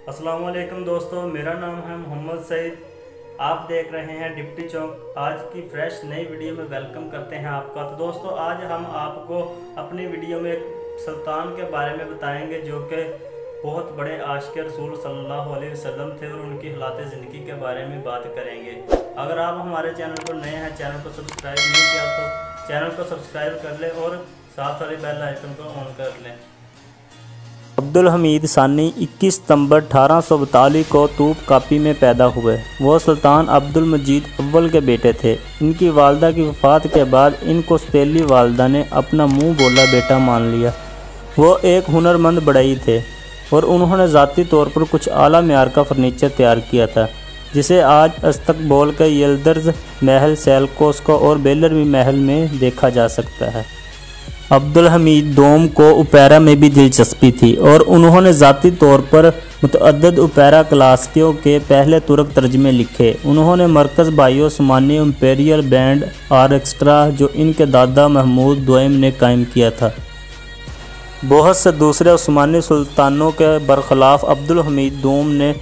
अस्सलाम वालेकुम दोस्तों, मेरा नाम है मोहम्मद सईद। आप देख रहे हैं डिप्टी चौक। आज की फ्रेश नई वीडियो में वेलकम करते हैं आपका। तो दोस्तों, आज हम आपको अपनी वीडियो में एक सुल्तान के बारे में बताएंगे जो कि बहुत बड़े आशिक़ रसूल सल्लल्लाहु अलैहि वसल्लम थे और उनकी हालात ज़िंदगी के बारे में बात करेंगे। अगर आप हमारे चैनल पर नए हैं, चैनल को सब्सक्राइब नहीं किया तो चैनल को सब्सक्राइब कर लें और साथ वाले बेल आइकन को ऑन कर लें। अब्दुल हमीद सानी 21 सितंबर 1842 को तूप कापी में पैदा हुए। वो सुल्तान अब्दुल मजीद अव्वल के बेटे थे। इनकी वालदा की वफ़ात के बाद इनको सौतेली वालदा ने अपना मुंह बोला बेटा मान लिया। वो एक हुनरमंद बढ़ई थे और उन्होंने ज़ाती तौर पर कुछ आला मेयार का फर्नीचर तैयार किया था, जिसे आज इस्तकबोल के यल्दर्ज महल, सेलकोस्को और बेलरमी महल में देखा जा सकता है। अब्दुल हमीद दोम को ओपेरा में भी दिलचस्पी थी और उन्होंने ज़ाती तौर पर मुतअद्दिद ओपेरा क्लासिकों के पहले तुर्क तर्जमे लिखे। उन्होंने मरकज़ बायो उस्मानी इम्पीरियल बैंड आर्केस्ट्रा जो इनके दादा महमूद दोयम ने कायम किया था। बहुत से दूसरे उस्मानी सुल्तानों के बरखिलाफ़ अब्दुल हमीद दोम ने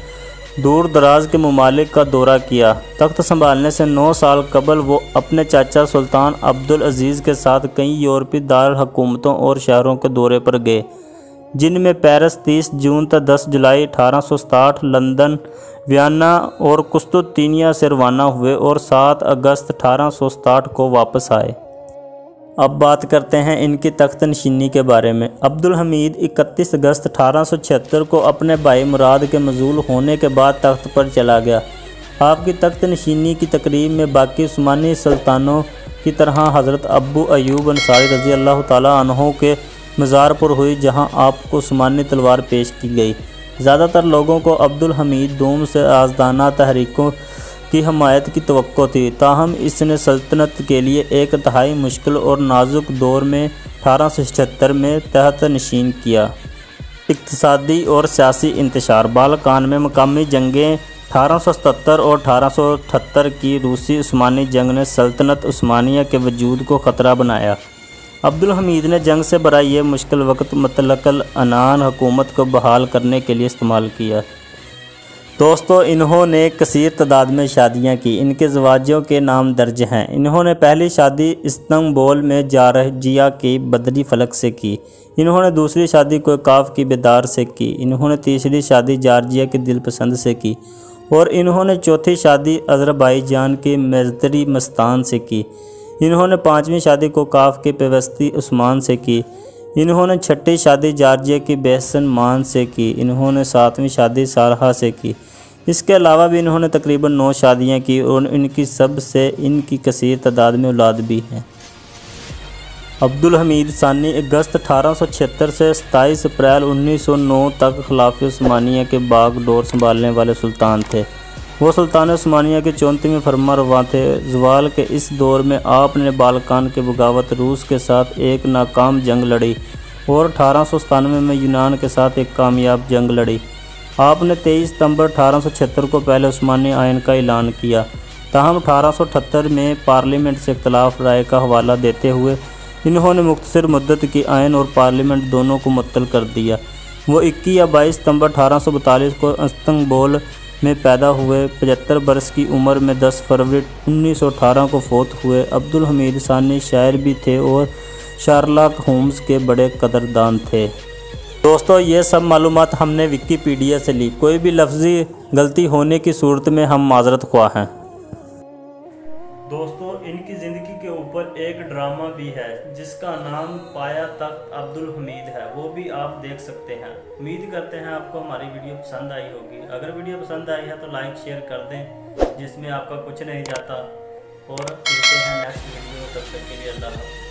दूर दराज के ममालिक का दौरा किया। तख्त संभालने से 9 साल कबल वो अपने चाचा सुल्तान अब्दुल अजीज़ के साथ कई यूरोपीय दारुल हुकूमतों और शहरों के दौरे पर गए, जिनमें पेरिस 30 जून तक 10 जुलाई 1867, लंदन, वियना और कुस्तुनतिनिया से रवाना हुए और 7 अगस्त 1867 को वापस आए। अब बात करते हैं इनकी तख्त नशीनी के बारे में। अब्दुल हमीद 31 अगस्त 1876 को अपने भाई मुराद के मजूल होने के बाद तख्त पर चला गया। आपकी तख्त नशीनी की तकरीब में बाकी उस्मानी सुल्तानों की तरह हज़रत अबू अयूब अंसारी रज़ी अल्लाह ताला अन्हो के मज़ार पर हुई, जहां आपको उस्मानी तलवार पेश की गई। ज़्यादातर लोगों को अब्दुल हमीद दोम से आज़दाना तहरीकों की हमायत की तवक्को थी, ताहम इसने सल्तनत के लिए एक इंतहाई मुश्किल और नाजुक दौर में 1876 में तहत नशीन किया। इक़्तिसादी और सियासी इंतशार। बाल्कान में मकामी जंगें 1877 और 1878 की रूसी उस्मानी जंग ने सल्तनत उस्मानिया के वजूद को ख़तरा बनाया। अब्दुल हमीद ने जंग से भरा ये मुश्किल वक्त मुतलक़ल अनान हुकूमत को बहाल करने के लिए इस्तेमाल किया। दोस्तों, इन्होंने कसीर तादाद में शादियां की। इनके ज़वाजों के नाम दर्ज हैं। इन्होंने पहली शादी इस्तंबुल में जारजिया की बदरी फलक से की। इन्होंने दूसरी शादी कोकाफ की बेदार से की। इन्होंने तीसरी शादी जारजिया की दिलपसंद से की और इन्होंने चौथी शादी अज़रबाईजान की मेज़दरी मस्तान से की। इन्होंने 5वीं शादी कोकाफ के पेवस्ती उस्मान से की। इन्होंने 6ठी शादी जार्जिया की बेहसन मान से की। इन्होंने 7वीं शादी सारहा से की। इसके अलावा भी इन्होंने तकरीबन 9 शादियां की और इनकी सब से इनकी कसीर तादाद में औलाद भी हैं। अब्दुल हमीद सानी अगस्त 1876 से 27 अप्रैल 1909 तक खिलाफ़ उस्मानिया के बागडोर संभालने वाले सुल्तान थे। वो सुल्तान उस्मानिया के 34वें फरमारवा थे। ज़वाल के इस दौर में आपने बाल्कान के बगावत रूस के साथ एक नाकाम जंग लड़ी और 1897 में यूनान के साथ एक कामयाब जंग लड़ी। आपने 23 सितंबर 1876 को पहले उस्मानी आयन का ऐलान किया। ताहम 1878 में पार्लियामेंट से इख्तलाफ राय का हवाला देते हुए इन्होंने मुख्तसर मुद्दत की आयन और पार्लियामेंट दोनों को मुअत्तल कर दिया। वो 21 या 22 सितंबर 1842 को इस्तंबुल में पैदा हुए। 75 बरस की उम्र में 10 फरवरी 1918 को फोत हुए। अब्दुल हमीद सानी शायर भी थे और शार्लॉक होम्स के बड़े कदरदान थे। दोस्तों, ये सब मालूमात हमने विकिपीडिया से ली। कोई भी लफ्ज़ी गलती होने की सूरत में हम माजरत ख्वाह हैं। दोस्तों, इनकी ज़िंदगी के ऊपर एक ड्रामा भी है जिसका नाम पाया तख्त अब्दुल हमीद है, वो भी आप देख सकते हैं। उम्मीद करते हैं आपको हमारी वीडियो पसंद आई होगी। अगर वीडियो पसंद आई है तो लाइक शेयर कर दें, जिसमें आपका कुछ नहीं जाता। और मिलते हैं नेक्स्ट वीडियो में, तब तक के लिए अल्लाह हाफ़िज़।